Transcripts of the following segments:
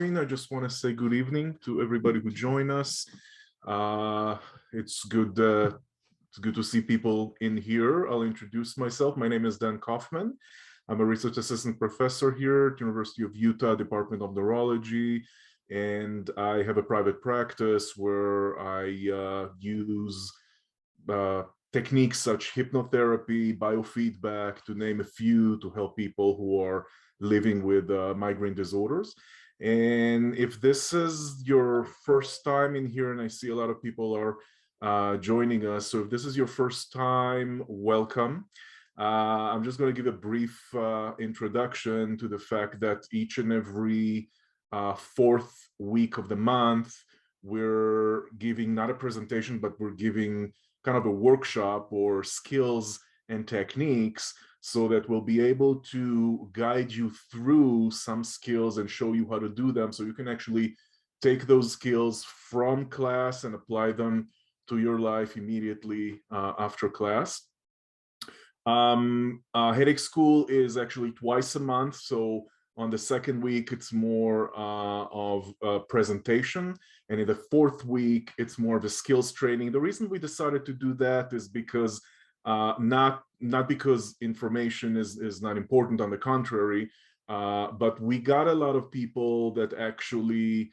I just want to say good evening to everybody who joined us. It's good to see people in here. I'll introduce myself. My name is Dan Kaufmann. I'm a research assistant professor here at University of Utah, Department of Neurology, and I have a private practice where I use techniques such hypnotherapy, biofeedback, to name a few, to help people who are living with migraine disorders. And if this is your first time in here, and I see a lot of people are joining us, so if this is your first time, welcome. I'm just going to give a brief introduction to the fact that each and every fourth week of the month, we're giving not a presentation, but we're giving kind of a workshop or skills and techniques so that we'll be able to guide you through some skills and show you how to do them, so you can actually take those skills from class and apply them to your life immediately after class. Headache School is actually twice a month, so on the second week it's more of a presentation, and in the fourth week it's more of a skills training. The reason we decided to do that is because not because information is not important, on the contrary, but we got a lot of people that actually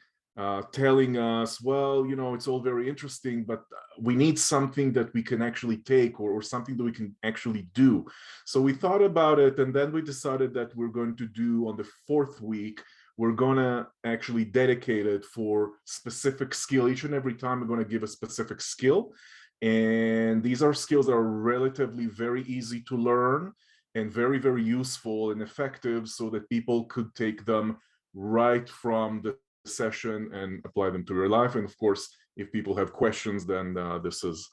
telling us, well, you know, it's all very interesting, but we need something that we can actually take, or something that we can actually do. So we thought about it, and then we decided that we're going to do, on the fourth week, we're going to actually dedicate it for specific skill. Each and every time we're going to give a specific skill. And these are skills that are relatively very easy to learn and very, very useful and effective, so that people could take them right from the session and apply them to your life. And of course, if people have questions, then this is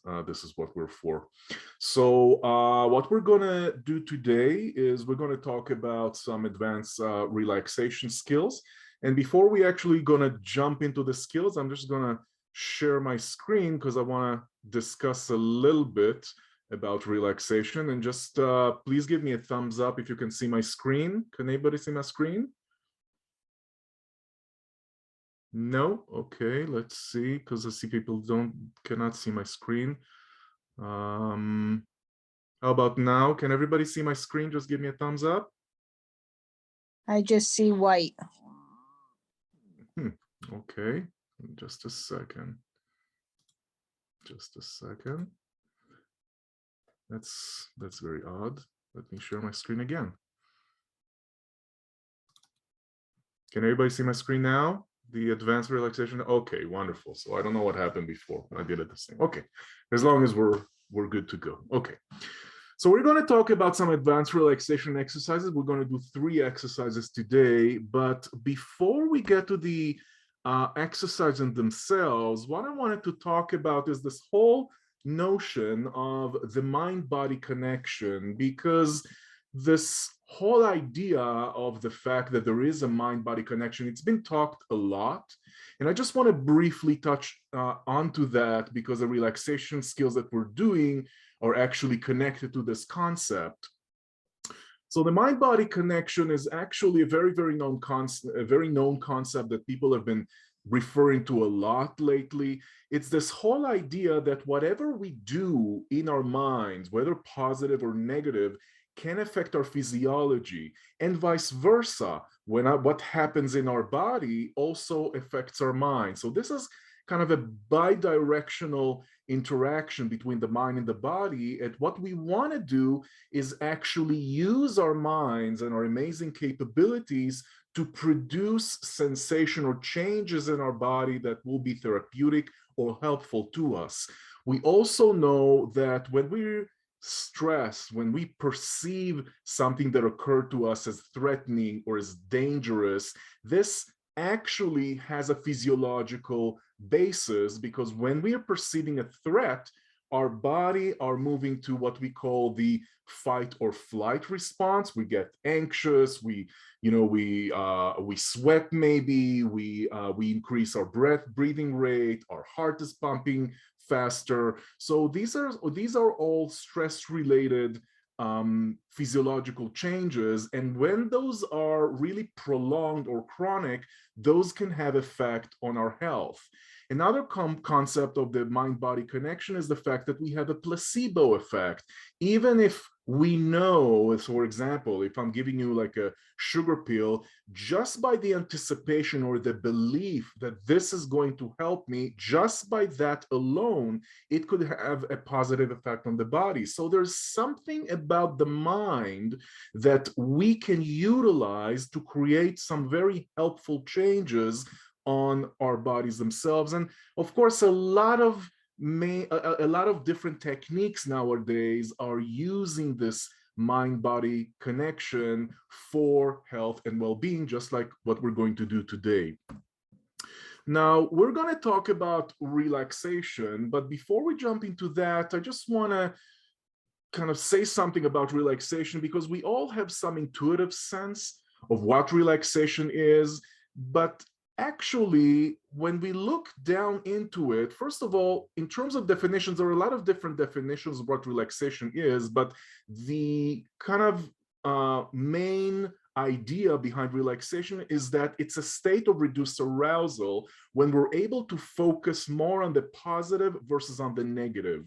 what we're for. So what we're going to do today is we're going to talk about some advanced relaxation skills. And before we actually going to jump into the skills, I'm just going to share my screen because I want to discuss a little bit about relaxation. And just please give me a thumbs up if you can see my screen. Can anybody see my screen? No? Okay, let's see, because I see people cannot see my screen. How about now? Can everybody see my screen? Just give me a thumbs up. I just see white. Okay, just a second. Just a second. That's very odd. Let me share my screen again. Can everybody see my screen now? The advanced relaxation. Okay, wonderful. So I don't know what happened before. I did it the same. Okay, as long as we're good to go. Okay. So we're going to talk about some advanced relaxation exercises. We're going to do 3 exercises today. But before we get to the exercises themselves, what I wanted to talk about is this whole notion of the mind-body connection, because this whole idea of the fact that there is a mind-body connection, it's been talked a lot. And I just want to briefly touch onto that, because the relaxation skills that we're doing are actually connected to this concept. So the mind-body connection is actually a very, very known concept that people have been referring to a lot lately. It's this whole idea that whatever we do in our minds, whether positive or negative, can affect our physiology, and vice versa. What happens in our body also affects our mind. So this is kind of a bi-directional interaction between the mind and the body. And what we want to do is actually use our minds and our amazing capabilities to produce sensation or changes in our body that will be therapeutic or helpful to us. We also know that when we're stressed, when we perceive something that occurred to us as threatening or as dangerous, this actually has a physiological basis, because when we are perceiving a threat, our body are moving to what we call the fight or flight response. We get anxious, we sweat, maybe we increase our breathing rate, our heart is pumping faster. So these are all stress related physiological changes. And when those are really prolonged or chronic, those can have effect on our health. Another concept of the mind-body connection is the fact that we have a placebo effect. Even if we know, for example, if I'm giving you like a sugar pill, just by the anticipation or the belief that this is going to help me, just by that alone, it could have a positive effect on the body. So there's something about the mind that we can utilize to create some very helpful changes on our bodies themselves. And of course, a lot of different techniques nowadays are using this mind-body connection for health and well-being, just like what we're going to do today. Now, we're going to talk about relaxation, but before we jump into that, I just want to kind of say something about relaxation, because we all have some intuitive sense of what relaxation is, but actually, when we look down into it, first of all, in terms of definitions, there are a lot of different definitions of what relaxation is, but the kind of main idea behind relaxation is that it's a state of reduced arousal when we're able to focus more on the positive versus on the negative.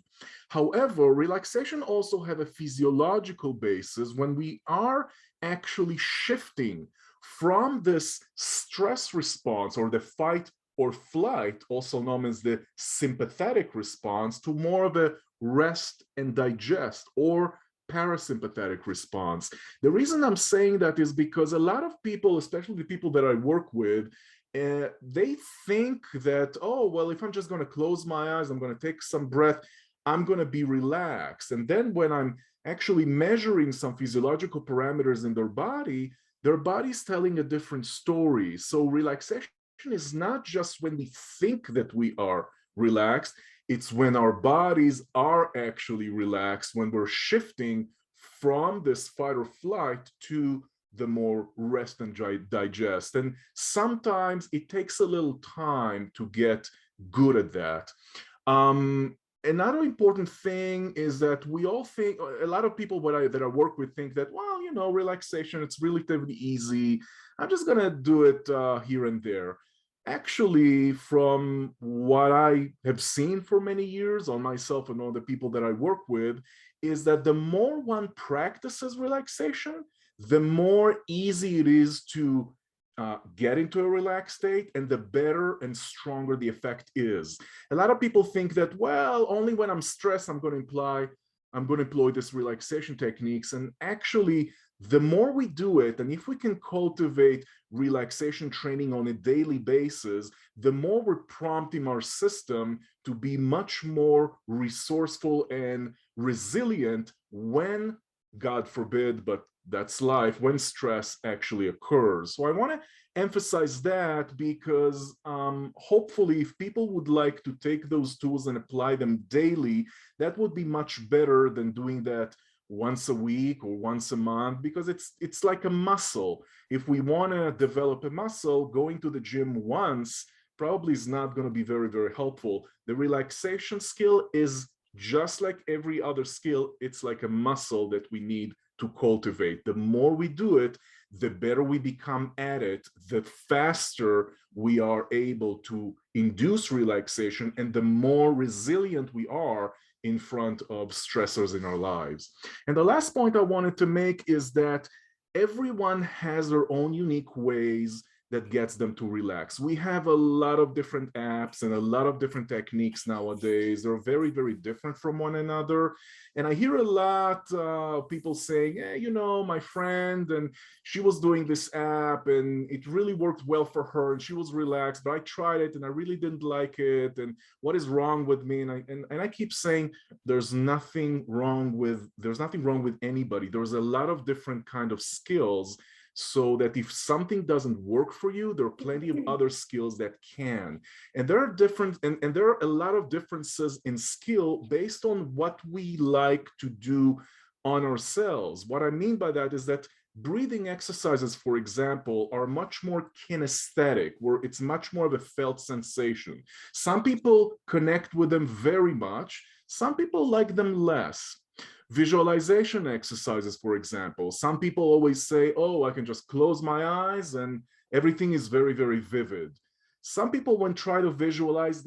However, relaxation also have a physiological basis when we are actually shifting from this stress response or the fight or flight, also known as the sympathetic response, to more of a rest and digest or parasympathetic response. The reason I'm saying that is because a lot of people, especially the people that I work with, they think that, oh, well, if I'm just going to close my eyes, I'm going to take some breath, I'm going to be relaxed. And then when I'm actually measuring some physiological parameters in their body's telling a different story. So relaxation is not just when we think that we are relaxed, it's when our bodies are actually relaxed, when we're shifting from this fight or flight to the more rest and digest. And sometimes it takes a little time to get good at that. Another important thing is that we all think, a lot of people that I work with think that, well, you know, relaxation, it's relatively easy. I'm just gonna do it here and there. Actually, from what I have seen for many years on myself and on the people that I work with, is that the more one practices relaxation, the more easy it is to get into a relaxed state, and the better and stronger the effect is. A lot of people think that, well, only when I'm stressed, I'm going to employ this relaxation techniques. And actually, the more we do it, and if we can cultivate relaxation training on a daily basis, the more we're prompting our system to be much more resourceful and resilient when, God forbid, but that's life, when stress actually occurs. So I want to emphasize that because hopefully if people would like to take those tools and apply them daily, that would be much better than doing that once a week or once a month, because it's like a muscle. If we want to develop a muscle, going to the gym once probably is not going to be very, very helpful. The relaxation skill is just like every other skill. It's like a muscle that we need to cultivate. The more we do it, the better we become at it, the faster we are able to induce relaxation, and the more resilient we are in front of stressors in our lives. And the last point I wanted to make is that everyone has their own unique ways that gets them to relax. We have a lot of different apps and a lot of different techniques nowadays. They're very, very different from one another. And I hear a lot of people saying, hey, you know, my friend, and she was doing this app and it really worked well for her and she was relaxed, but I tried it and I really didn't like it. And what is wrong with me? And I keep saying there's nothing wrong with anybody. There's a lot of different kind of skills, so that if something doesn't work for you, there are plenty of other skills that can. And there are and there are a lot of differences in skill based on what we like to do on ourselves. What I mean by that is that breathing exercises, for example, are much more kinesthetic, where it's much more of a felt sensation. Some people connect with them very much. Some people like them less. Visualization exercises, for example. Some people always say, oh, I can just close my eyes and everything is very, very vivid. Some people, when try to visualize,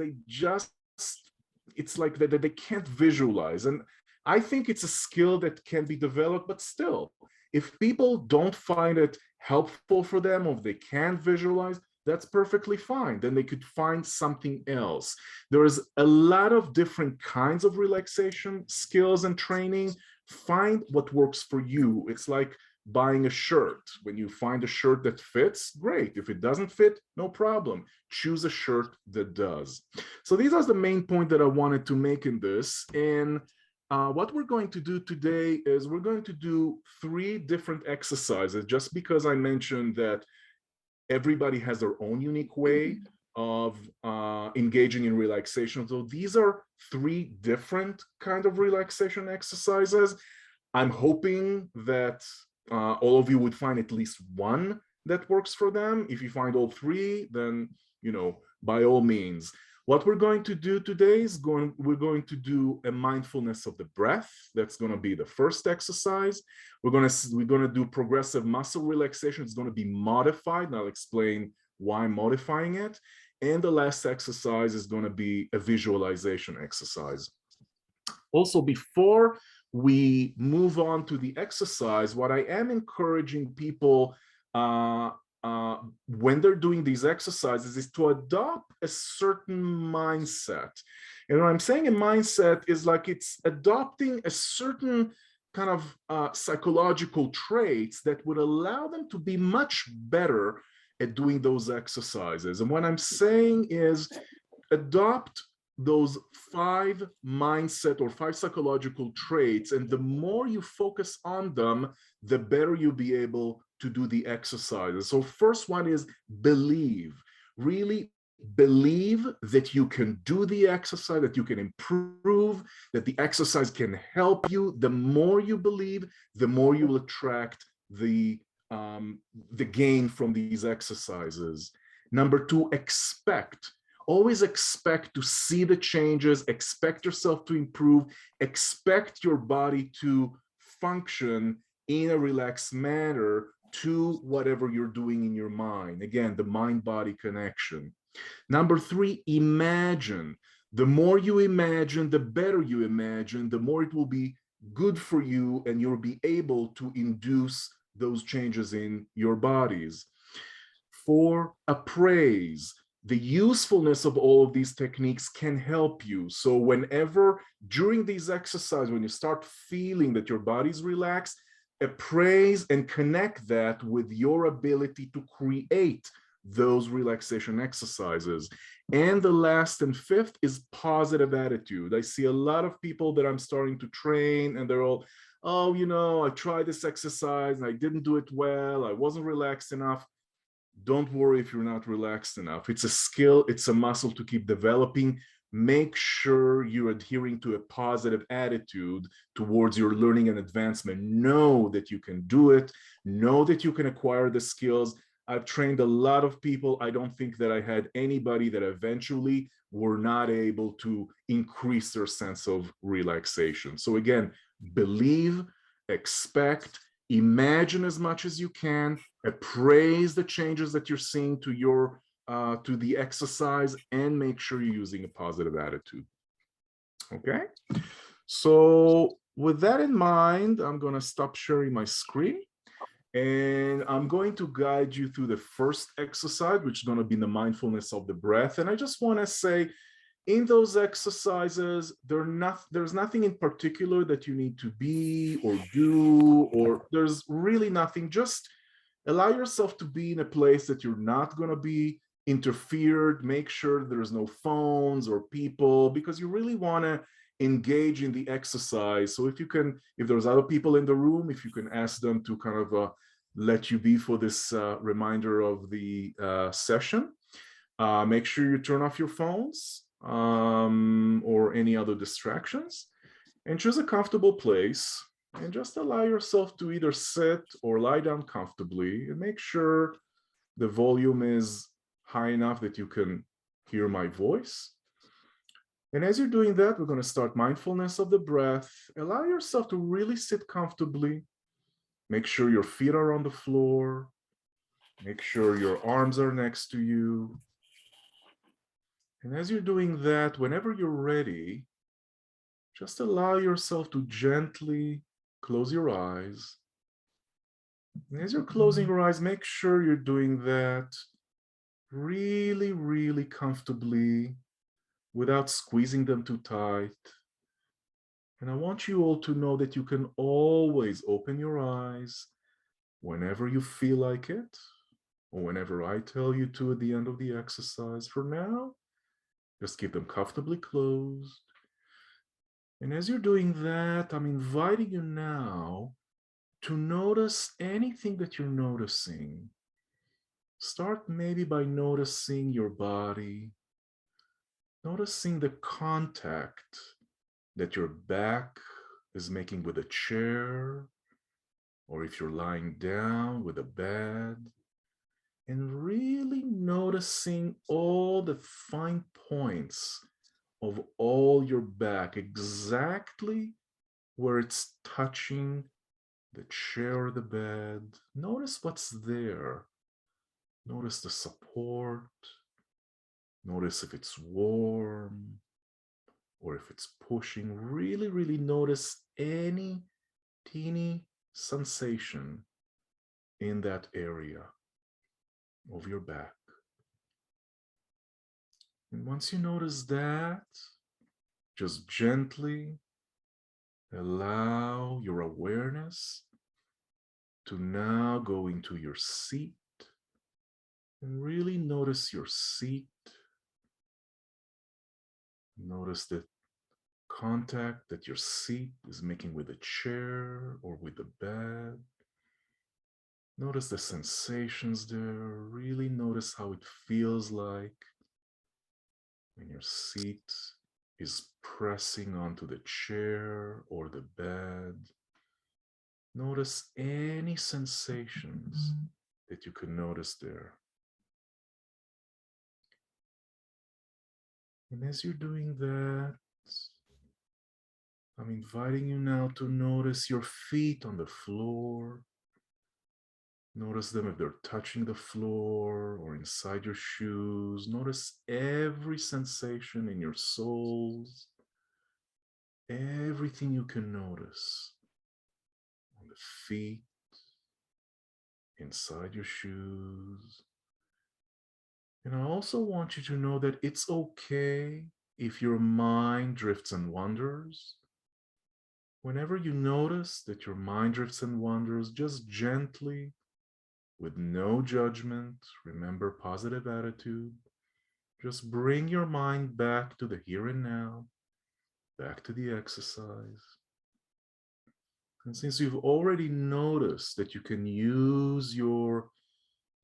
it's like they can't visualize. And I think it's a skill that can be developed, but still, if people don't find it helpful for them, or if they can't visualize, that's perfectly fine. Then they could find something else. There's a lot of different kinds of relaxation skills and training. Find what works for you. It's like buying a shirt. When you find a shirt that fits, great. If it doesn't fit, no problem. Choose a shirt that does. So these are the main point that I wanted to make in this. And what we're going to do today is we're going to do 3 different exercises, just because I mentioned that everybody has their own unique way of engaging in relaxation. So these are 3 different kind of relaxation exercises. I'm hoping that all of you would find at least one that works for them. If you find all 3, then, by all means. What we're going to do today is we're going to do a mindfulness of the breath. That's going to be the first exercise. We're going to do progressive muscle relaxation. It's going to be modified, and I'll explain why I'm modifying it. And the last exercise is going to be a visualization exercise. Also, before we move on to the exercise, what I am encouraging people when they're doing these exercises is to adopt a certain mindset. And what I'm saying a mindset is like it's adopting a certain kind of psychological traits that would allow them to be much better at doing those exercises. And what I'm saying is adopt those 5 mindset or 5 psychological traits, and the more you focus on them, the better you'll be able to do the exercises. So first one is believe. Really believe that you can do the exercise, that you can improve, that the exercise can help you. The more you believe, the more you will attract the gain from these exercises. Number 2, expect. Always expect to see the changes, expect yourself to improve, expect your body to function in a relaxed manner to whatever you're doing in your mind. Again, the mind-body connection. Number 3, imagine. The more you imagine, the better you imagine, the more it will be good for you, and you'll be able to induce those changes in your bodies. 4, appraise. The usefulness of all of these techniques can help you. So whenever during these exercises, when you start feeling that your body's relaxed, appraise and connect that with your ability to create those relaxation exercises. And the last and 5th is positive attitude. I see a lot of people that I'm starting to train, and they're all, oh, I tried this exercise and I didn't do it well. I wasn't relaxed enough. Don't worry if you're not relaxed enough. It's a skill, it's a muscle to keep developing. Make sure you're adhering to a positive attitude towards your learning and advancement. Know that you can do it. Know that you can acquire the skills. I've trained a lot of people. I don't think that I had anybody that eventually were not able to increase their sense of relaxation. So again, believe, expect, imagine as much as you can, appraise the changes that you're seeing to the exercise, and make sure you're using a positive attitude. Okay, so with that in mind, I'm going to stop sharing my screen, and I'm going to guide you through the first exercise, which is going to be the mindfulness of the breath. And I just want to say, in those exercises, there's nothing in particular that you need to be or do, or there's really nothing. Just allow yourself to be in a place that you're not going to be interfered. Make sure there's no phones or people, because you really want to engage in the exercise. So if there's other people in the room, if you can ask them to kind of let you be for this reminder of the session. Make sure you turn off your phones or any other distractions, and choose a comfortable place, and just allow yourself to either sit or lie down comfortably, and make sure the volume is high enough that you can hear my voice. And as you're doing that, we're going to start mindfulness of the breath. Allow yourself to really sit comfortably. Make sure your feet are on the floor. Make sure your arms are next to you. And as you're doing that, whenever you're ready, just allow yourself to gently close your eyes. And as you're closing your eyes, make sure you're doing that really, really comfortably without squeezing them too tight. And I want you all to know that you can always open your eyes whenever you feel like it, or whenever I tell you to at the end of the exercise. For now, just keep them comfortably closed. And as you're doing that, I'm inviting you now to notice anything that you're noticing. Start maybe by noticing your body, noticing the contact that your back is making with a chair, or if you're lying down with a bed, and really noticing all the fine points of all your back, exactly where it's touching the chair or the bed. Notice what's there. Notice the support. Notice if it's warm or if it's pushing. Really, really notice any teeny sensation in that area of your back. And once you notice that, just gently allow your awareness to now go into your seat and really notice your seat. Notice the contact that your seat is making with the chair or with the bed. Notice the sensations there. Really notice how it feels like when your seat is pressing onto the chair or the bed. Notice any sensations that you can notice there. And as you're doing that, I'm inviting you now to notice your feet on the floor. Notice them if they're touching the floor or inside your shoes. Notice every sensation in your soles, everything you can notice on the feet, inside your shoes. And I also want you to know that it's okay if your mind drifts and wanders. Whenever you notice that your mind drifts and wanders, just gently, with no judgment, remember positive attitude, just bring your mind back to the here and now, back to the exercise. And since you've already noticed that you can use your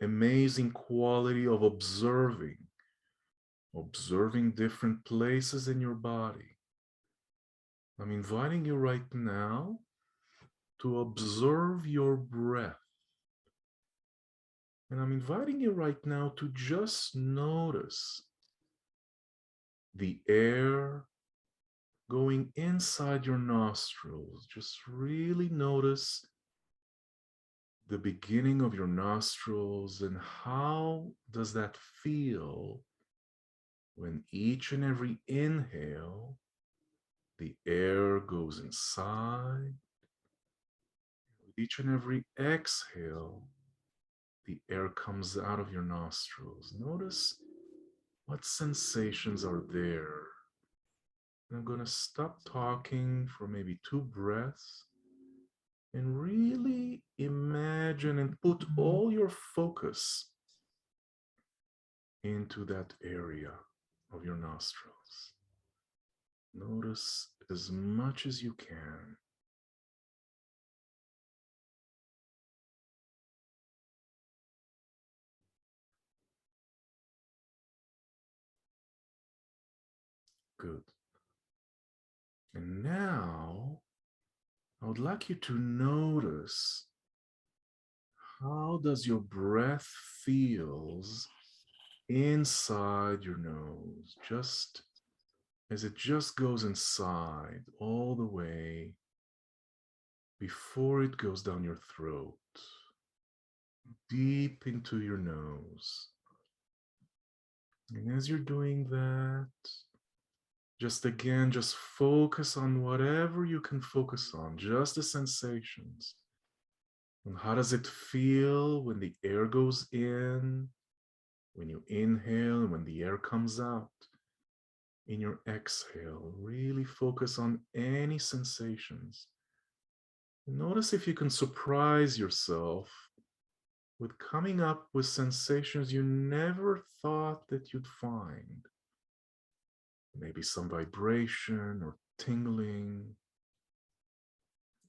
amazing quality of observing different places in your body, I'm inviting you right now to observe your breath. And I'm inviting you right now to just notice the air going inside your nostrils. Just really notice the beginning of your nostrils and how does that feel when each and every inhale, the air goes inside. With each and every exhale, the air comes out of your nostrils. Notice what sensations are there. I'm going to stop talking for maybe 2 breaths and really imagine and put all your focus into that area of your nostrils. Notice as much as you can. Good. And now I would like you to notice how does your breath feels inside your nose. Just as it just goes inside all the way before it goes down your throat, deep into your nose. And as you're doing that, just focus on whatever you can focus on, just the sensations. And how does it feel when the air goes in, when you inhale, and when the air comes out? In your exhale, really focus on any sensations. Notice if you can surprise yourself with coming up with sensations you never thought that you'd find. Maybe some vibration or tingling.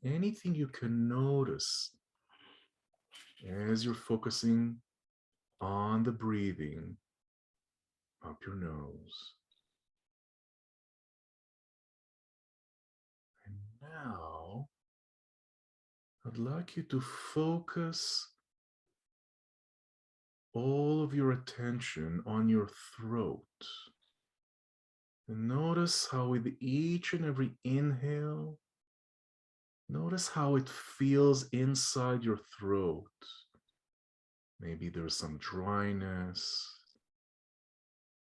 Anything you can notice as you're focusing on the breathing up your nose. And now, I'd like you to focus all of your attention on your throat. And notice how with each and every inhale, notice how it feels inside your throat. Maybe there's some dryness,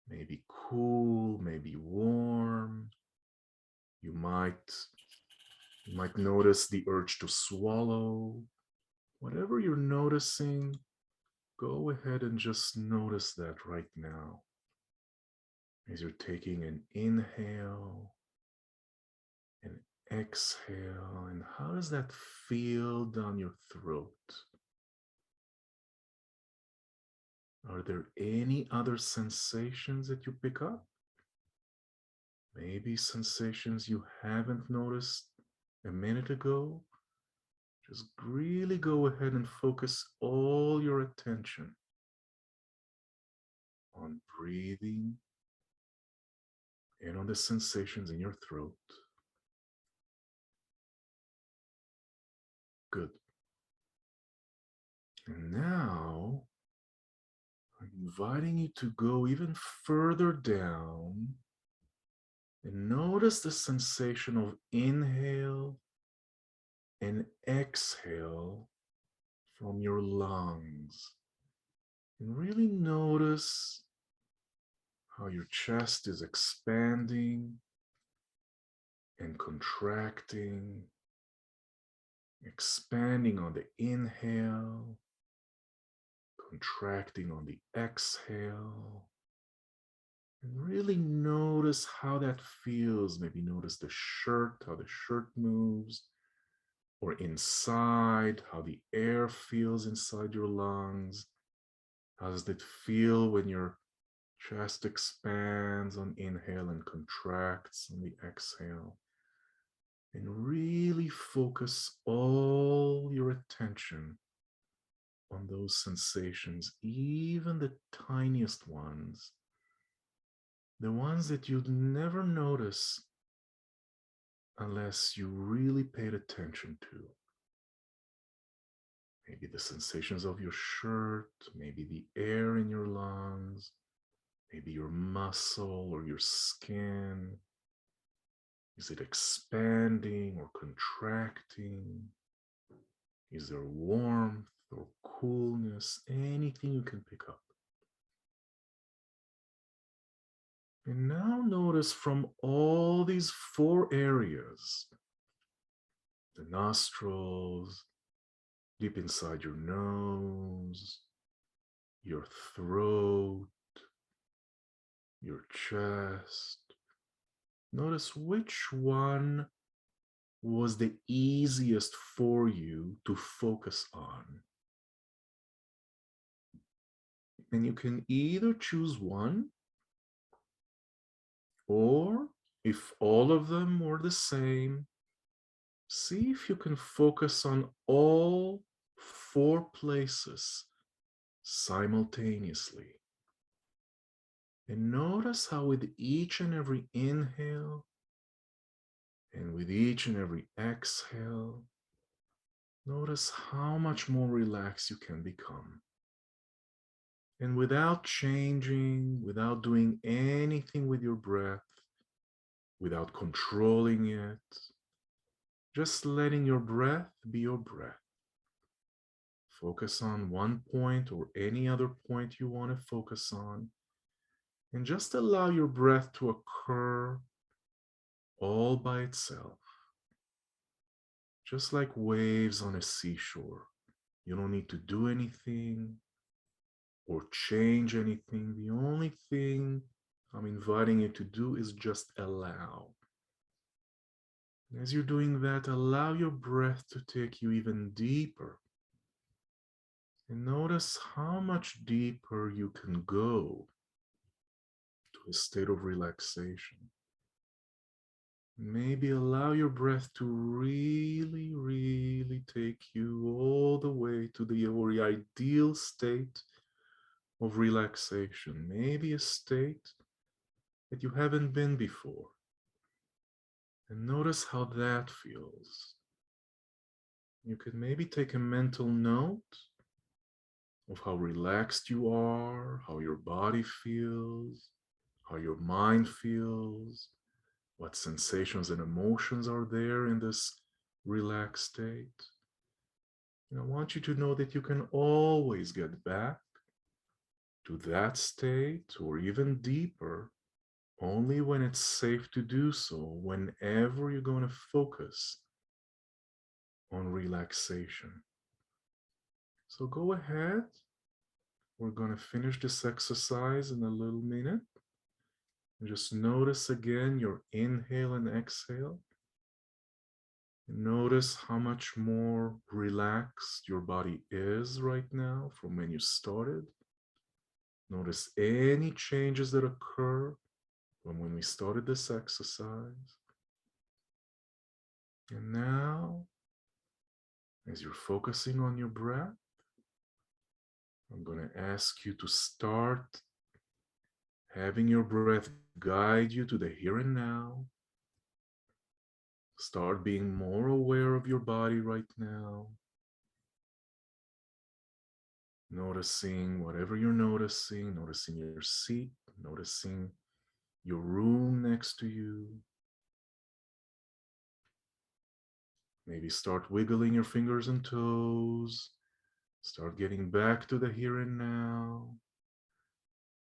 maybe cool, maybe warm. You might notice the urge to swallow. Whatever you're noticing, go ahead and just notice that right now. As you're taking an inhale, an exhale, and how does that feel down your throat? Are there any other sensations that you pick up? Maybe sensations you haven't noticed a minute ago? Just really go ahead and focus all your attention on breathing and on the sensations in your throat. Good. And now, I'm inviting you to go even further down and notice the sensation of inhale and exhale from your lungs. And really notice how your chest is expanding and contracting, expanding on the inhale, contracting on the exhale. And really notice how that feels. Maybe notice the shirt, how the shirt moves, or inside, how the air feels inside your lungs. How does it feel when your chest expands on inhale and contracts on the exhale? And really focus all your attention on those sensations, even the tiniest ones, the ones that you'd never notice unless you really paid attention to. Maybe the sensations of your shirt, maybe the air in your lungs, maybe your muscle or your skin. Is it expanding or contracting? Is there warmth or coolness? Anything you can pick up. And now notice from all these four areas, the nostrils, deep inside your nose, your throat, your chest. Notice which one was the easiest for you to focus on. And you can either choose one, or if all of them were the same, see if you can focus on all four places simultaneously. And notice how with each and every inhale and with each and every exhale, notice how much more relaxed you can become. And without changing, without doing anything with your breath, without controlling it. Just letting your breath be your breath. Focus on one point or any other point you want to focus on, and just allow your breath to occur all by itself, just like waves on a seashore. You don't need to do anything or change anything. The only thing I'm inviting you to do is just allow. And as you're doing that, allow your breath to take you even deeper. And notice how much deeper you can go to a state of relaxation. Maybe allow your breath to really, really take you all the way to your ideal state of relaxation. Maybe a state that you haven't been before. And notice how that feels. You could maybe take a mental note of how relaxed you are, how your body feels, how your mind feels, what sensations and emotions are there in this relaxed state. And I want you to know that you can always get back to that state or even deeper only when it's safe to do so, whenever you're going to focus on relaxation. So go ahead. We're going to finish this exercise in a little minute. And just notice again your inhale and exhale. Notice how much more relaxed your body is right now from when you started. Notice any changes that occur from when we started this exercise. And now, as you're focusing on your breath, I'm going to ask you to start having your breath guide you to the here and now. Start being more aware of your body right now. Noticing whatever you're noticing your seat, noticing your room next to you. Maybe start wiggling your fingers and toes. Start getting back to the here and now.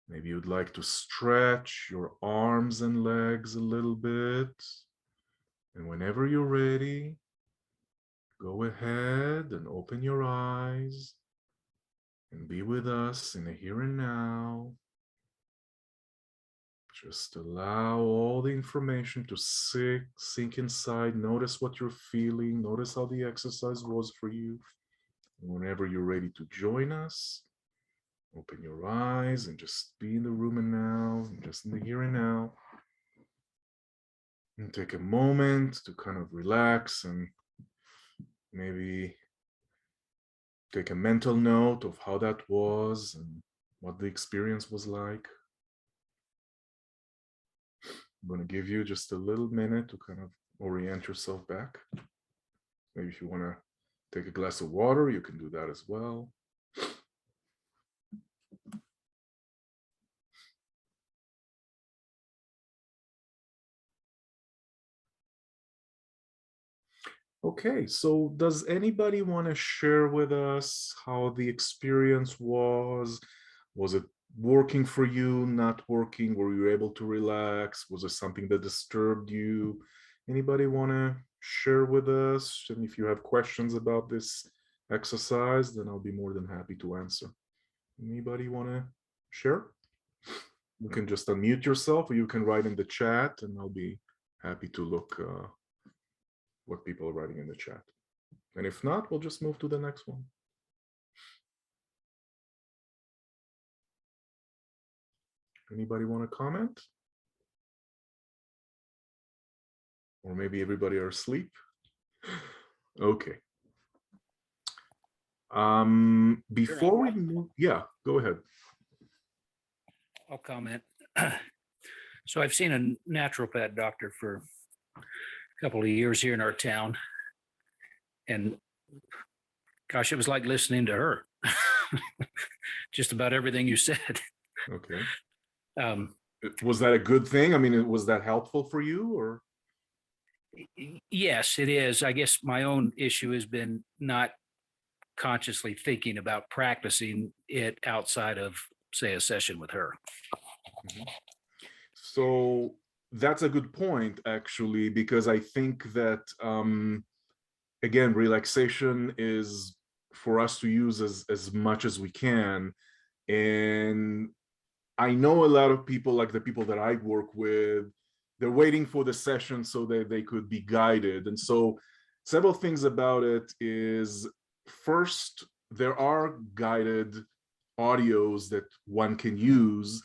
Maybe you'd like to stretch your arms and legs a little bit. And whenever you're ready, go ahead and open your eyes and be with us in the here and now. Just allow all the information to sink inside. Notice what you're feeling. Notice how the exercise was for you. And whenever you're ready to join us, open your eyes and just be in the room and now, just in the here and now. And take a moment to kind of relax and maybe take a mental note of how that was and what the experience was like. I'm going to give you just a little minute to kind of orient yourself back. Maybe if you want to take a glass of water, you can do that as well. Okay, so does anybody want to share with us how the experience was? Was it working for you, not working? Were you able to relax? Was it something that disturbed you? Anybody want to share with us? And if you have questions about this exercise, then I'll be more than happy to answer. Anybody want to share? You can just unmute yourself, or you can write in the chat, and I'll be happy to look what people are writing in the chat. And if not, we'll just move to the next one. Anybody want to comment? Or maybe everybody are asleep? Okay. Before we move, yeah, go ahead. I'll comment. So I've seen a naturopath doctor for a couple of years here in our town. And gosh, it was like listening to her. Just about everything you said. Okay. Was that a good thing? I mean, was that helpful for you, or? Yes, it is. I guess my own issue has been not consciously thinking about practicing it outside of, say, a session with her. Mhm. So that's a good point, actually, because I think that, again, relaxation is for us to use as much as we can. And I know a lot of people, like the people that I work with, they're waiting for the session so that they could be guided. And so several things about it is, first, there are guided audios that one can use.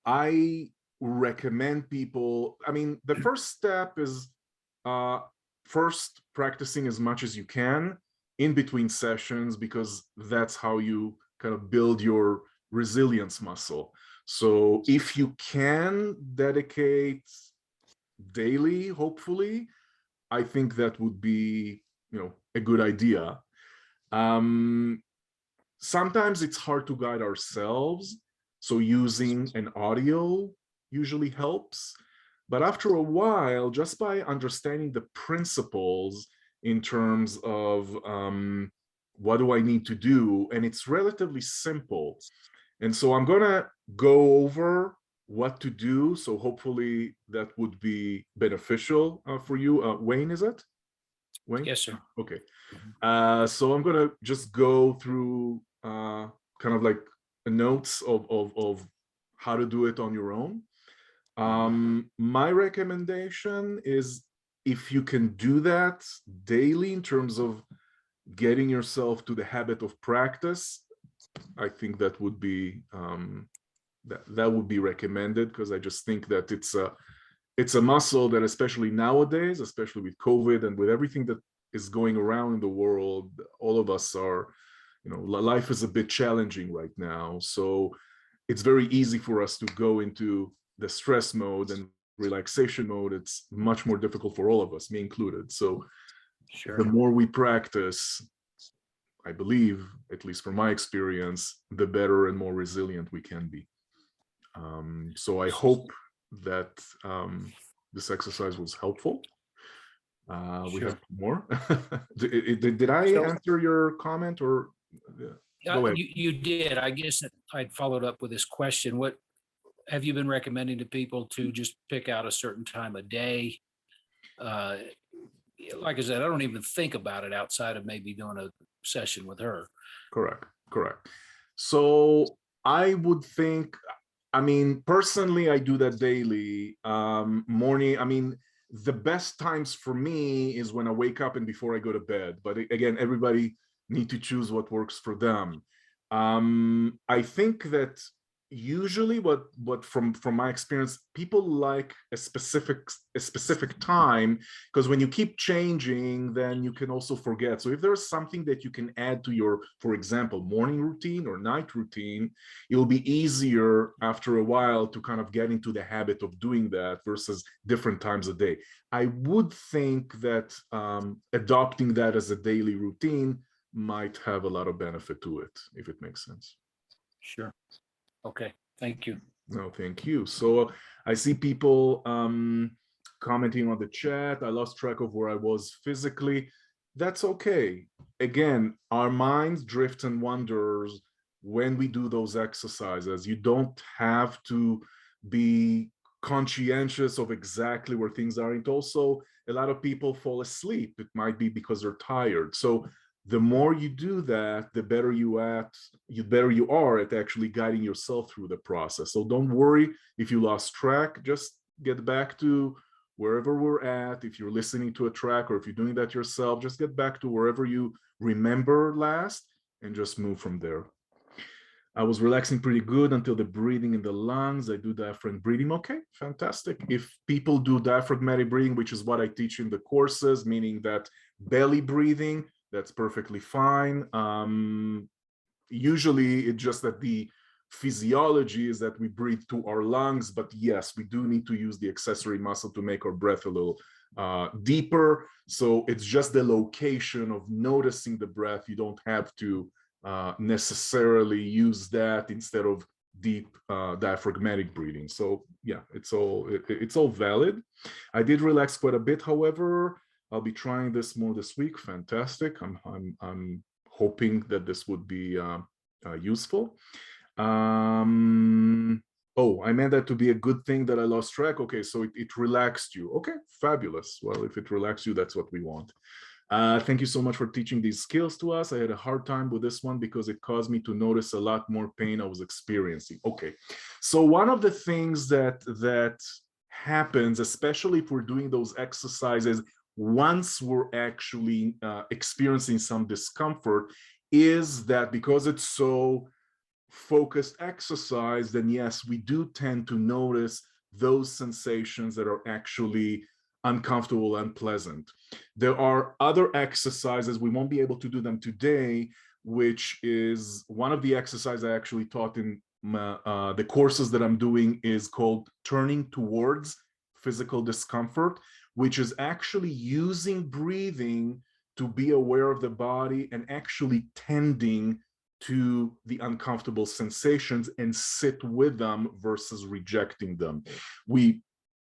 I recommend people, I mean, the first step is uh, first practicing as much as you can in between sessions, because that's how you kind of build your resilience muscle. So if you can dedicate daily, hopefully, I think that would be, a good idea. Sometimes it's hard to guide ourselves, so using an audio usually helps. But after a while, just by understanding the principles in terms of what do I need to do, and it's relatively simple. And so I'm gonna go over what to do. So hopefully that would be beneficial for you. Wayne, is it? Wayne? Yes, sir. Okay. So I'm gonna just go through kind of like notes of how to do it on your own. My recommendation is, if you can do that daily in terms of getting yourself to the habit of practice, I think that would be that would be recommended, because I just think that it's a muscle that, especially nowadays, especially with COVID and with everything that is going around in the world, all of us are, life is a bit challenging right now. So it's very easy for us to go into the stress mode and relaxation mode. It's much more difficult for all of us, me included. So Sure. the more we practice, I believe, at least from my experience, the better and more resilient we can be. So I hope that this exercise was helpful. We Sure. have more. Did I answer your comment, or go ahead? You did. I guess that I'd followed up with this question. What have you been recommending to people to just pick out a certain time of day? Like I said, I don't even think about it outside of maybe doing a session with her. Correct. So I would think, I mean, personally, I do that daily. Morning, I mean, the best times for me is when I wake up and before I go to bed. But again, everybody need to choose what works for them. I think that usually what from my experience, people like a specific time, because when you keep changing, then you can also forget. So if there's something that you can add to your, for example, morning routine or night routine, it'll be easier after a while to kind of get into the habit of doing that versus different times a day. I would think that adopting that as a daily routine might have a lot of benefit to it, if it makes sense. Sure. Okay. Thank you. No, thank you. So I see people commenting on the chat. I lost track of where I was physically. That's okay. Again, our minds drift and wanders when we do those exercises. You don't have to be conscientious of exactly where things are. And also, a lot of people fall asleep. It might be because they're tired. So the more you do that, the better you are at actually guiding yourself through the process. So don't worry if you lost track. Just get back to wherever we're at. If you're listening to a track, or if you're doing that yourself, just get back to wherever you remember last and just move from there. I was relaxing pretty good until the breathing in the lungs. I do diaphragm breathing. Okay, fantastic. If people do diaphragmatic breathing, which is what I teach in the courses, meaning that belly breathing, that's perfectly fine. Usually it's just that the physiology is that we breathe to our lungs, but yes, we do need to use the accessory muscle to make our breath a little deeper. So it's just the location of noticing the breath. You don't have to necessarily use that instead of deep diaphragmatic breathing. So yeah, it's all valid. I did relax quite a bit, however. I'll be trying this more this week. Fantastic. I'm hoping that this would be useful. Oh, I meant that to be a good thing that I lost track. Okay, so it relaxed you. Okay, fabulous. Well, if it relaxed you, that's what we want. Thank you so much for teaching these skills to us. I had a hard time with this one because it caused me to notice a lot more pain I was experiencing. Okay, so one of the things that happens, especially if we're doing those exercises, once we're actually experiencing some discomfort, is that because it's so focused exercise, then yes, we do tend to notice those sensations that are actually uncomfortable, unpleasant. There are other exercises, we won't be able to do them today, which is one of the exercises I actually taught in the courses that I'm doing is called turning towards physical discomfort, which is actually using breathing to be aware of the body and actually tending to the uncomfortable sensations and sit with them versus rejecting them. We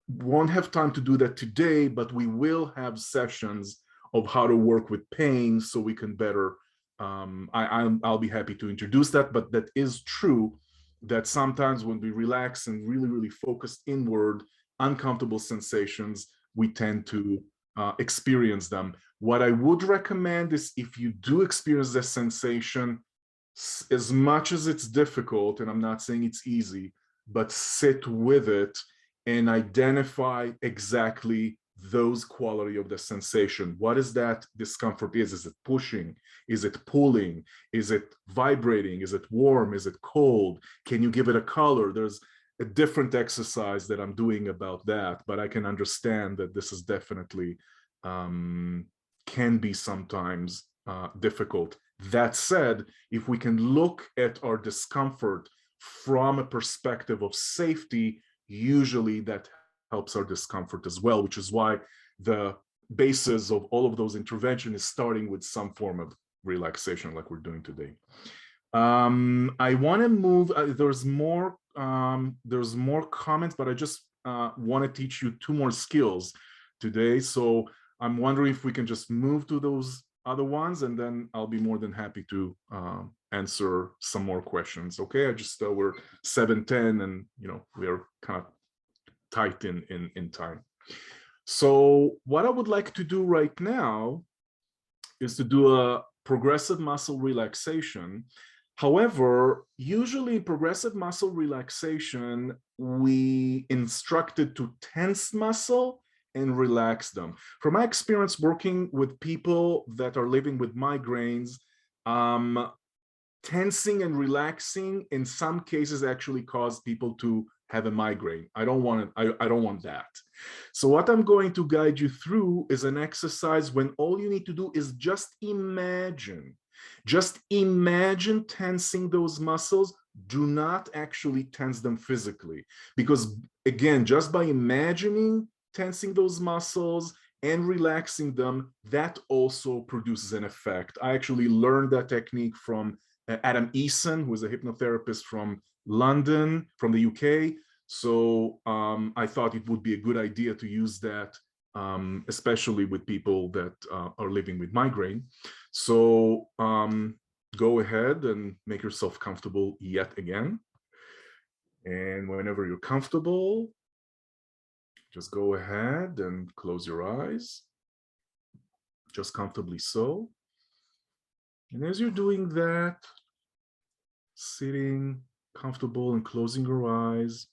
won't have time to do that today, but we will have sessions of how to work with pain so we can better, I'll be happy to introduce that, but that is true that sometimes when we relax and really focus inward, uncomfortable sensations, we tend to experience them. What I would recommend is if you do experience this sensation, as much as it's difficult, and I'm not saying it's easy, but sit with it and identify exactly those quality of the sensation. What is that discomfort is? Is it pushing? Is it pulling? Is it vibrating? Is it warm? Is it cold? Can you give it a color? There's a different exercise that I'm doing about that, but I can understand that this is definitely can be sometimes difficult. That said, if we can look at our discomfort from a perspective of safety, usually that helps our discomfort as well, which is why the basis of all of those interventions is starting with some form of relaxation like we're doing today. I want to move, there's more comments, but I just want to teach you 2 more skills today. So I'm wondering if we can just move to those other ones, and then I'll be more than happy to answer some more questions. Okay, I just we're 7:10, and we are kind of tight in time. So what I would like to do right now is to do a progressive muscle relaxation. However, usually in progressive muscle relaxation, we instructed to tense muscle and relax them. From my experience working with people that are living with migraines, tensing and relaxing in some cases actually cause people to have a migraine. I don't want it. I don't want that. So what I'm going to guide you through is an exercise when all you need to do is just imagine tensing those muscles. Do not actually tense them physically, because again, just by imagining tensing those muscles and relaxing them, that also produces an effect. I actually learned that technique from Adam Eason, who is a hypnotherapist from London, from the UK. So I thought it would be a good idea to use that, especially with people that are living with migraine. So go ahead and make yourself comfortable yet again. And whenever you're comfortable, just go ahead and close your eyes, just comfortably so. And as you're doing that, sitting comfortable and closing your eyes,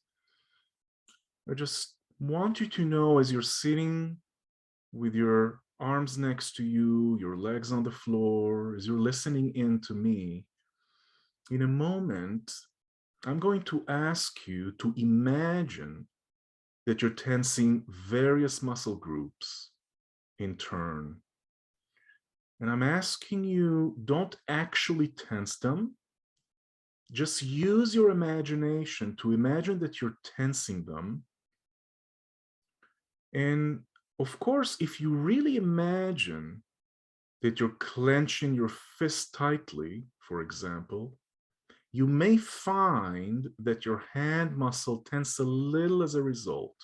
I just want you to know, as you're sitting with your arms next to you, your legs on the floor, as you're listening in to me, in a moment, I'm going to ask you to imagine that you're tensing various muscle groups in turn. And I'm asking you, don't actually tense them. Just use your imagination to imagine that you're tensing them. And of course, if you really imagine that you're clenching your fist tightly, for example, you may find that your hand muscle tenses a little as a result,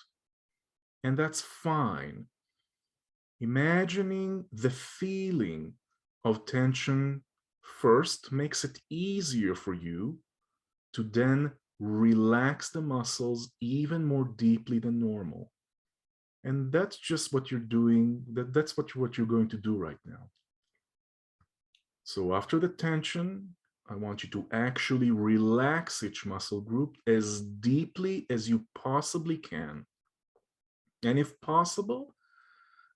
and that's fine. Imagining the feeling of tension first makes it easier for you to then relax the muscles even more deeply than normal. And that's just what you're doing. That's what you're going to do right now. So after the tension, I want you to actually relax each muscle group as deeply as you possibly can. And if possible,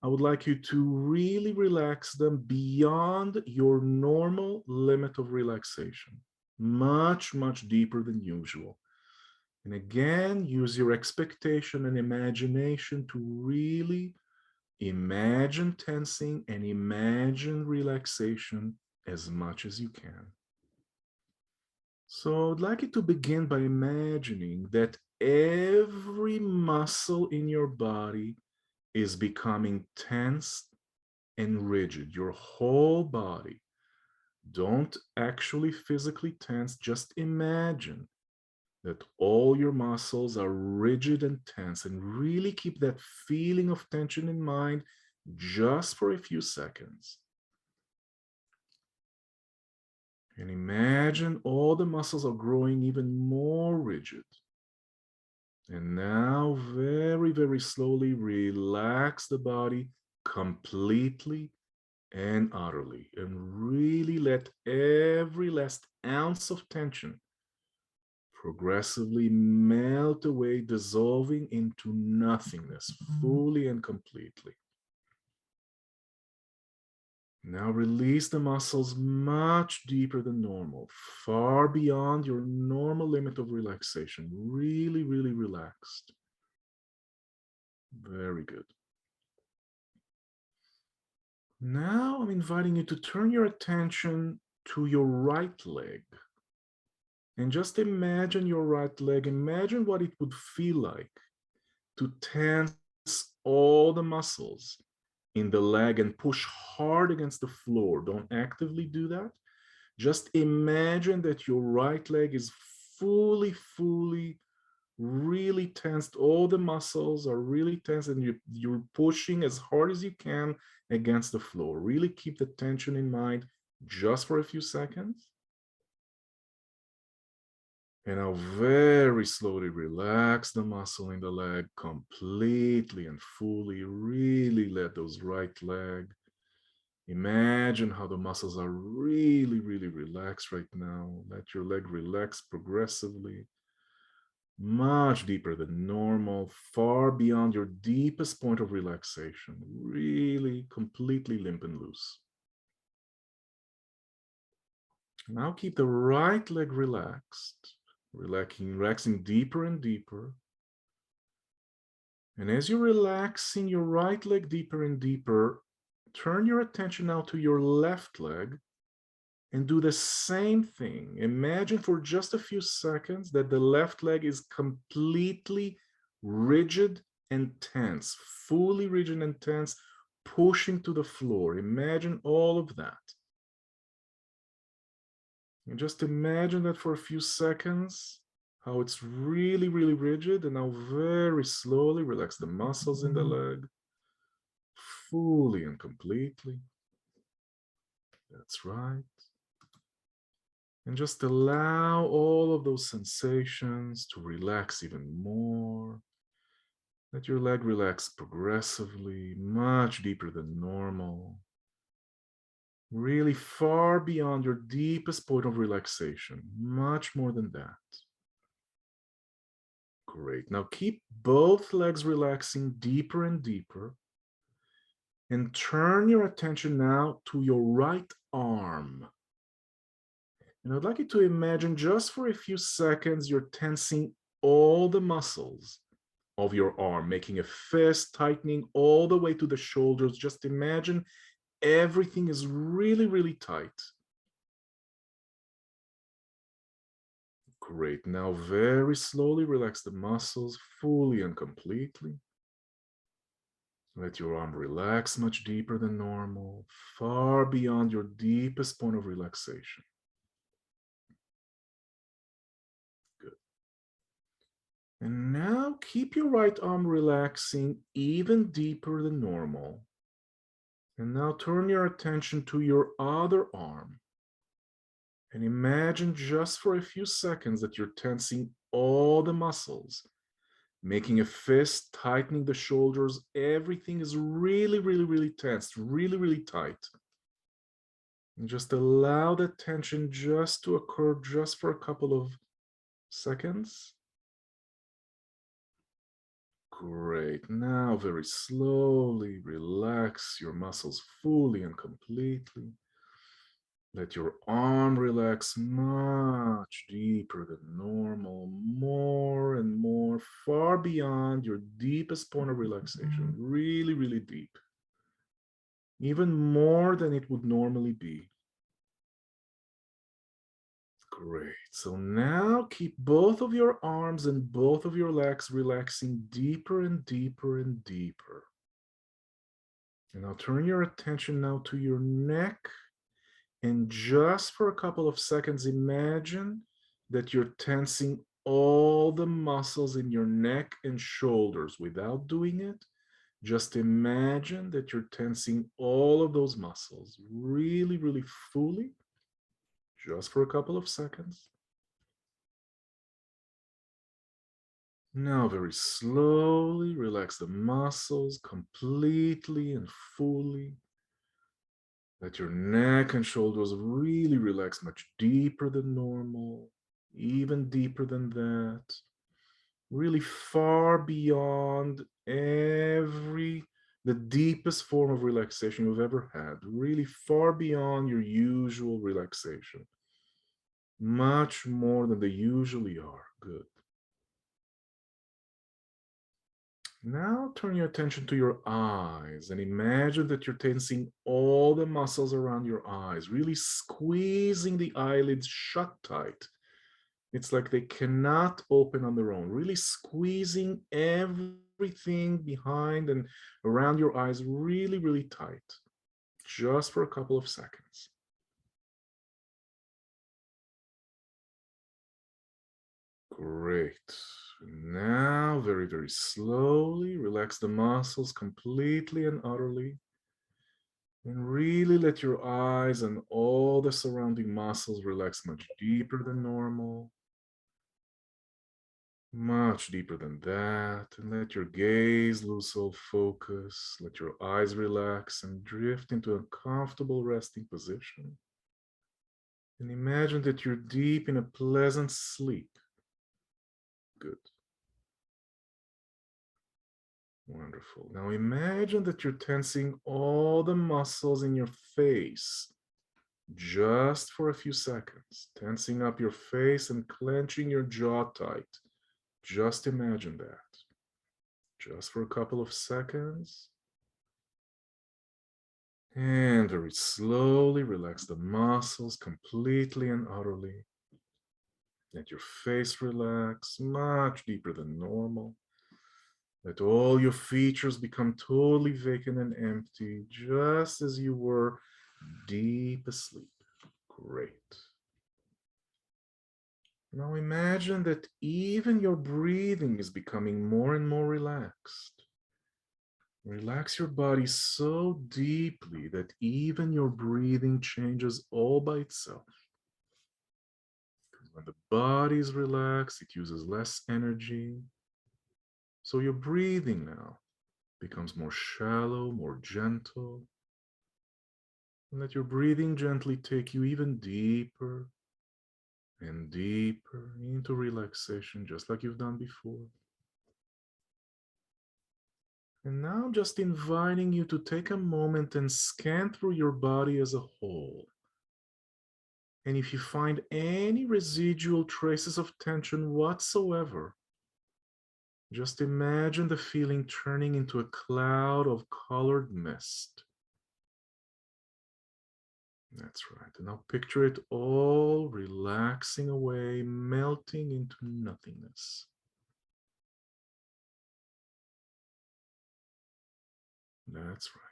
I would like you to really relax them beyond your normal limit of relaxation, much, much deeper than usual. And again, use your expectation and imagination to really imagine tensing and imagine relaxation as much as you can. So I'd like you to begin by imagining that every muscle in your body is becoming tense and rigid, your whole body. Don't actually physically tense, just imagine that all your muscles are rigid and tense, and really keep that feeling of tension in mind just for a few seconds. And imagine all the muscles are growing even more rigid. And now, very, very slowly, relax the body completely and utterly, and really let every last ounce of tension progressively melt away, dissolving into nothingness, fully and completely. Now release the muscles much deeper than normal, far beyond your normal limit of relaxation. Really, really relaxed. Very good. Now I'm inviting you to turn your attention to your right leg. And just imagine your right leg. Imagine what it would feel like to tense all the muscles in the leg and push hard against the floor. Don't actively do that. Just imagine that your right leg is fully, really tensed. All the muscles are really tense, and you're pushing as hard as you can against the floor. Really keep the tension in mind just for a few seconds. And I'll very slowly relax the muscle in the leg completely and fully. Really let those right leg. Imagine how the muscles are really, really relaxed right now. Let your leg relax progressively, much deeper than normal, far beyond your deepest point of relaxation. Really completely limp and loose. Now keep the right leg relaxed. Relaxing deeper and deeper. And as you're relaxing your right leg deeper and deeper, turn your attention now to your left leg and do the same thing. Imagine for just a few seconds that the left leg is completely rigid and tense, fully rigid and tense, pushing to the floor. Imagine all of that. And just imagine that for a few seconds, how it's really, really rigid, and now very slowly relax the muscles in the leg, fully and completely. That's right. And just allow all of those sensations to relax even more. Let your leg relax progressively, much deeper than normal. Really far beyond your deepest point of relaxation, much more than that. Great. Now keep both legs relaxing deeper and deeper. And turn your attention now to your right arm. And I'd like you to imagine just for a few seconds, you're tensing all the muscles of your arm, making a fist, tightening all the way to the shoulders. Just imagine everything is really, really tight. Great. Now very slowly relax the muscles fully and completely. Let your arm relax much deeper than normal, far beyond your deepest point of relaxation. And now keep your right arm relaxing even deeper than normal. And now turn your attention to your other arm. And imagine just for a few seconds that you're tensing all the muscles, making a fist, tightening the shoulders. Everything is really, really, really tense, really, really tight. And just allow that tension just to occur just for a couple of seconds. Great. Now, very slowly relax your muscles fully and completely. Let your arm relax much deeper than normal, more and more, far beyond your deepest point of relaxation. Really, really deep. Even more than it would normally be. Great. So now keep both of your arms and both of your legs relaxing deeper and deeper and deeper. And now turn your attention now to your neck. And just for a couple of seconds, imagine that you're tensing all the muscles in your neck and shoulders without doing it. Just imagine that you're tensing all of those muscles really, really fully, just for a couple of seconds. Now, very slowly, relax the muscles completely and fully. Let your neck and shoulders really relax much deeper than normal, even deeper than that. Really far beyond the deepest form of relaxation you've ever had. Really far beyond your usual relaxation. Much more than they usually are. Good. Now turn your attention to your eyes and imagine that you're tensing all the muscles around your eyes, really squeezing the eyelids shut tight. It's like they cannot open on their own, really squeezing everything behind and around your eyes really, really tight, just for a couple of seconds. Great. Now, very, very slowly, relax the muscles completely and utterly. And really let your eyes and all the surrounding muscles relax much deeper than normal. Much deeper than that. And let your gaze lose all focus. Let your eyes relax and drift into a comfortable resting position. And imagine that you're deep in a pleasant sleep. Good. Wonderful. Now imagine that you're tensing all the muscles in your face just for a few seconds, tensing up your face and clenching your jaw tight. Just imagine that. Just for a couple of seconds. And very slowly relax the muscles completely and utterly. Let your face relax much deeper than normal. Let all your features become totally vacant and empty, just as you were deep asleep. Great. Now imagine that even your breathing is becoming more and more relaxed. Relax your body so deeply that even your breathing changes all by itself. When the body is relaxed, it uses less energy. So your breathing now becomes more shallow, more gentle. And let your breathing gently take you even deeper and deeper into relaxation, just like you've done before. And now I'm just inviting you to take a moment and scan through your body as a whole. And if you find any residual traces of tension whatsoever, just imagine the feeling turning into a cloud of colored mist. That's right. And now picture it all relaxing away, melting into nothingness. That's right.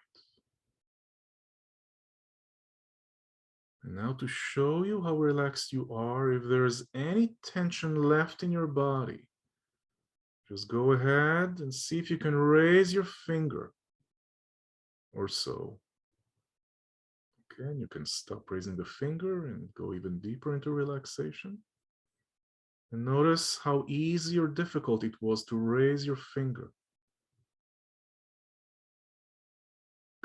And now to show you how relaxed you are, if there's any tension left in your body, just go ahead and see if you can raise your finger or so. Okay, and you can stop raising the finger and go even deeper into relaxation. And notice how easy or difficult it was to raise your finger.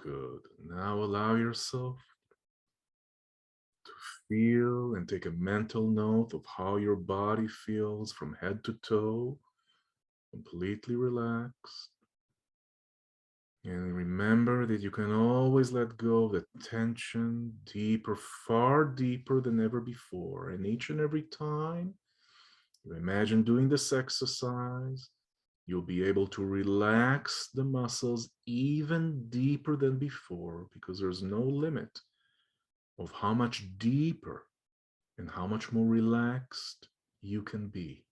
Good. Now allow yourself to feel and take a mental note of how your body feels from head to toe, completely relaxed. And remember that you can always let go of the tension deeper, far deeper than ever before. And each and every time you imagine doing this exercise, you'll be able to relax the muscles even deeper than before, because there's no limit of how much deeper and how much more relaxed you can be.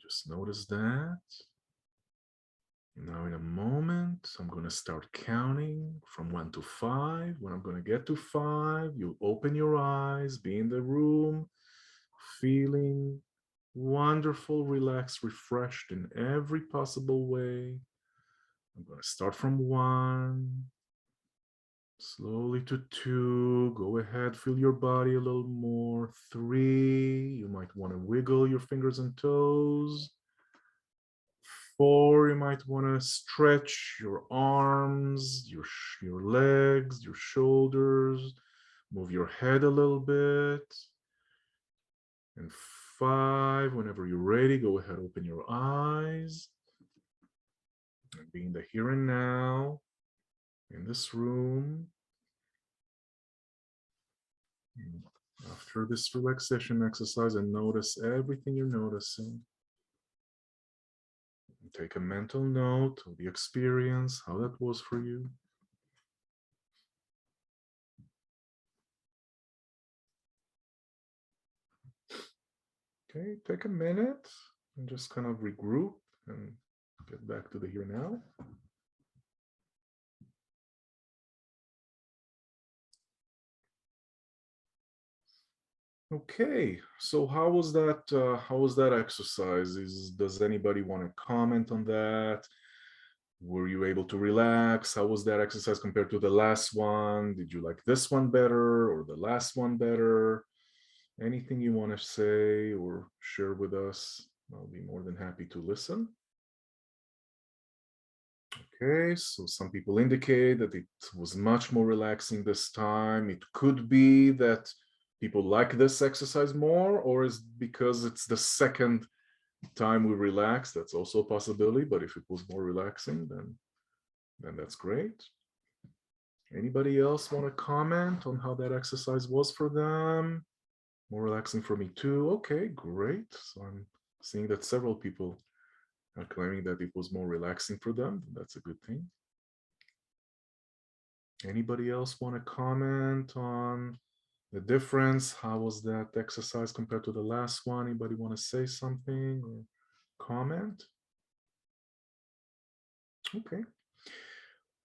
Just notice that. Now in a moment, I'm going to start counting from 1 to 5. When I'm going to get to 5, you open your eyes, be in the room, feeling wonderful, relaxed, refreshed in every possible way. I'm going to start from 1, slowly to 2. Go ahead, feel your body a little more. 3, you might want to wiggle your fingers and toes. 4, you might want to stretch your arms, your legs, your shoulders, move your head a little bit. And 5, whenever you're ready, go ahead, open your eyes. And be in the here and now, in this room. And after this relaxation exercise, and notice everything you're noticing. Take a mental note of the experience, how that was for you. Okay, take a minute and just kind of regroup and get back to the here now. Okay, so how was that? How was that exercise? Does anybody want to comment on that? Were you able to relax? How was that exercise compared to the last one? Did you like this one better or the last one better? Anything you want to say or share with us? I'll be more than happy to listen. Okay, so some people indicate that it was much more relaxing this time. It could be that people like this exercise more, or is because it's the second time we relax. That's also a possibility, but if it was more relaxing, then that's great. Anybody else want to comment on how that exercise was for them? More relaxing for me too. Okay, great. So I'm seeing that several people are claiming that it was more relaxing for them. That's a good thing. Anybody else want to comment on the difference? How was that exercise compared to the last one? Anybody want to say something or comment? Okay.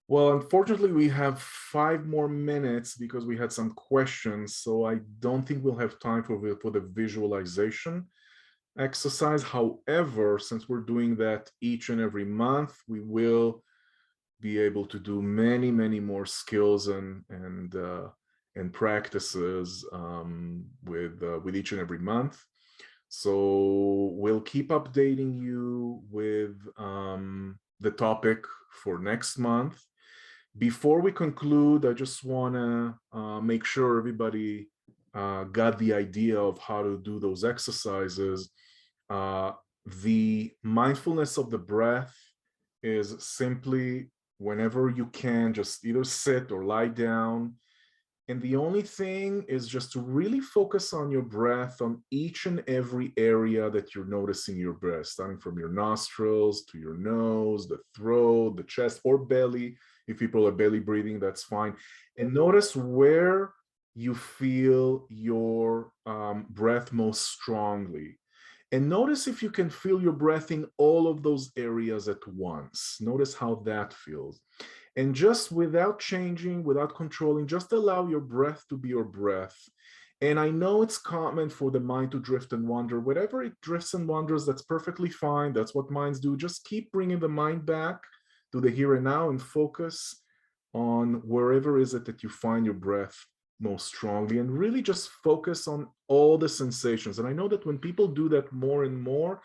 Well, unfortunately, we have 5 more minutes because we had some questions, so I don't think we'll have time for the visualization exercise. However, since we're doing that each and every month, we will be able to do many, many more skills and practices with each and every month. So we'll keep updating you with the topic for next month. Before we conclude, I just want to make sure everybody got the idea of how to do those exercises. The mindfulness of the breath is simply whenever you can, just either sit or lie down. And the only thing is just to really focus on your breath on each and every area that you're noticing your breath, starting from your nostrils to your nose, the throat, the chest, or belly. If people are belly breathing, that's fine. And notice where you feel your breath most strongly. And notice if you can feel your breath in all of those areas at once. Notice how that feels. And just without changing, without controlling, just allow your breath to be your breath. And I know it's common for the mind to drift and wander. Whatever it drifts and wanders, that's perfectly fine. That's what minds do. Just keep bringing the mind back to the here and now and focus on wherever is it that you find your breath most strongly, and really just focus on all the sensations. And I know that when people do that more and more,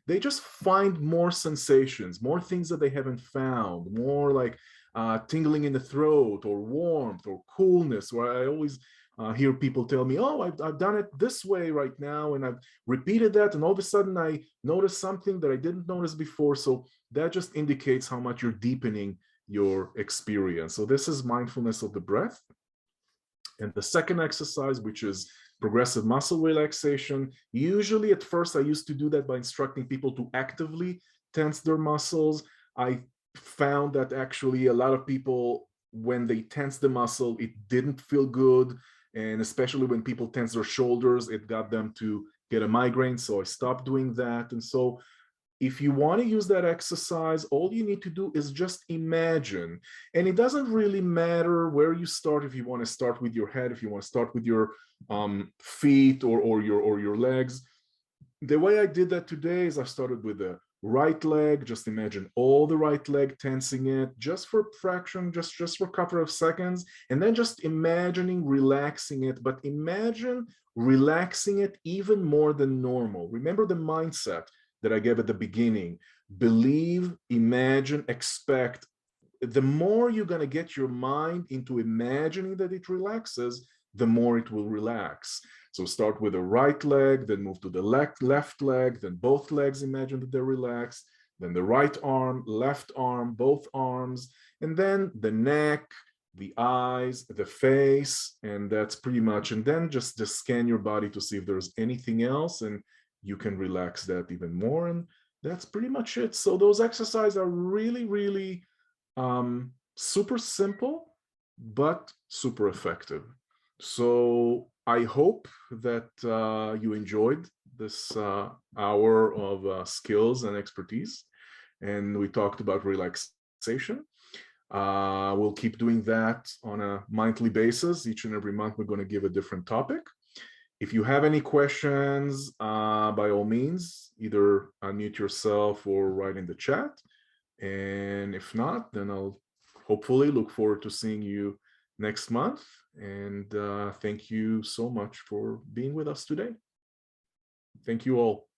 they just find more sensations, more things that they haven't found, more like tingling in the throat or warmth or coolness, where I always hear people tell me, oh, I've done it this way right now, and I've repeated that, and all of a sudden I noticed something that I didn't notice before. So that just indicates how much you're deepening your experience. So this is mindfulness of the breath. And the second exercise, which is progressive muscle relaxation. Usually at first I used to do that by instructing people to actively tense their muscles. I found that actually a lot of people, when they tense the muscle, it didn't feel good. And especially when people tense their shoulders, it got them to get a migraine. So I stopped doing that. And so if you want to use that exercise, all you need to do is just imagine. And it doesn't really matter where you start, if you want to start with your head, if you want to start with your feet or your legs. The way I did that today is I started with the right leg. Just imagine all the right leg, tensing it just for a fraction, just for a couple of seconds, and then just imagining relaxing it. But imagine relaxing it even more than normal. Remember the mindset that I gave at the beginning. Believe, imagine, expect. The more you're going to get your mind into imagining that it relaxes, the more it will relax. So start with the right leg, then move to the left leg, then both legs, imagine that they're relaxed, then the right arm, left arm, both arms, and then the neck, the eyes, the face, and that's pretty much. And then just scan your body to see if there's anything else, and you can relax that even more. And that's pretty much it. So those exercises are really, really super simple, but super effective. So I hope that you enjoyed this hour of skills and expertise. And we talked about relaxation. We'll keep doing that on a monthly basis. Each and every month, we're going to give a different topic. If you have any questions, by all means, either unmute yourself or write in the chat. And if not, then I'll hopefully look forward to seeing you next month. And thank you so much for being with us today. Thank you all.